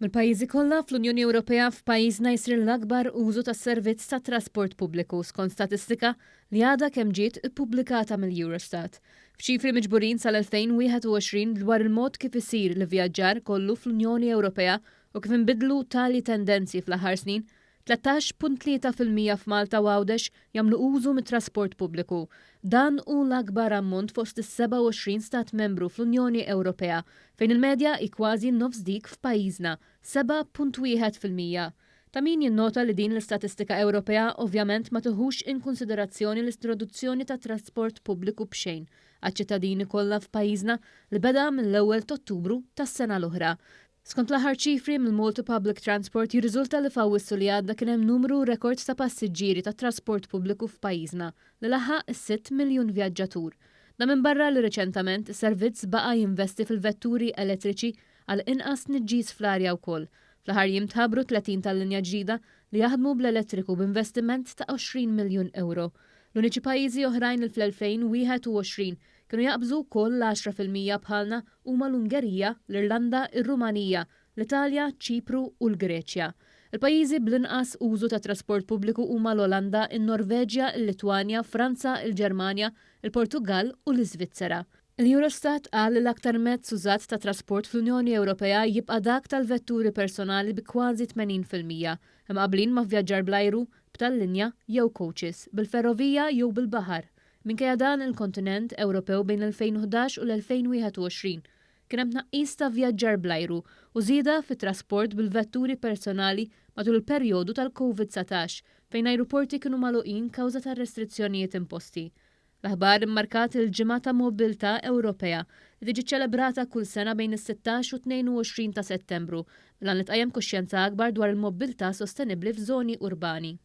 Mill-pajjiżi kollha fl-Unjoni Ewropea f'pajjiżna jsir l-akbar użu tas-servizz tat trasport pubbliku skont statistika li għadha kemm ġiet ippubblikata mill-Eurostat. F'ċifri miġburin sal-2021 dwar il-mod kif isir l-ivvjaġġar kollu fl-Unjoni Ewropea u kif inbidlu tali tendenzi fl-aħħar snin, 13.3% f'Malta u Għawdex jagħmlu użu mit-trasport pubbliku. Dan hu l-akbar ammont fost is-27 stat membru fl-Unjoni Ewropea fejn il-medja hi kważi nofs dik f'pajjiżna, 7.1%. Ta' min jinnota li din l-istatistika Ewropea ovvjament ma tieħux in konsiderazzjoni l-introduzzjoni ta' trasport pubbliku b'xejn għaċ-ċittadini kollha f'pajjiżna li beda mill-ewwel ta' Ottubru tas-sena l-oħra. Skont l-aħħar ċifri mill-Malta Public Transport jirriżulta li f'Awwissu li għadda kien hemm numru rekord ta' passiġġieri tat trasport pubbliku f'pajjiżna li laħaq is-6 miljun vjaġġatur. Da minn barra li reċentament is-servizz baqa' jinvesti fil-vetturi elettriċi għal inqas tniġġis fl-arja wkoll. Fl-aħħar jiem tħabbru 30 tal-linja ġdida li jaħdmu bl-elettriku b'investiment ta' 20 miljun euro. L-uniċi pajjiżi oħrajn li fl-2021 kienu jaqbżu wkoll l-10% bħalna huma l-Ungerija, l-Irlanda, ir-Rumanija, l-Italja, ċipru u l-Greċja. Il-pajjiżi bl-inqas użu ta' trasport pubbliku huma l-Olanda, in-Norveġja, il-Litwanja, Franza, il-Ġermanja, il-Portugal u l-Iżvizzera. Il-Eurostat qal li l-aktar mezz użat ta' trasport fl-Unjoni Ewropea jibqa' dak tal-vetturi personali bi kważi 80%, imma qablin ma' vjaġġar bl-ajru, b'tal-linja jew coaches, bil-ferrovija jew bil-baħar. Minkejja dan il-kontinent Ewropew bejn l-2011 u l-2021 kien hemm tnaqqis ta' vjaġġar bl-ajru u żieda fit-trasport bil-vetturi personali matul il-perjodu tal-COVID-19 fejn ajruporti kienu magħluqin kawża ta' restrizzjonijiet imposti. L-aħbar immarkat il-Ġimgħa ta' Mobilità Ewropea li tiġi ċċelebrata kull sena bejn is-16 u 22 ta' Settembru mela nitqajjem kuxjenza akbar dwar il-mobilità sostenibbli f'żoni urbani.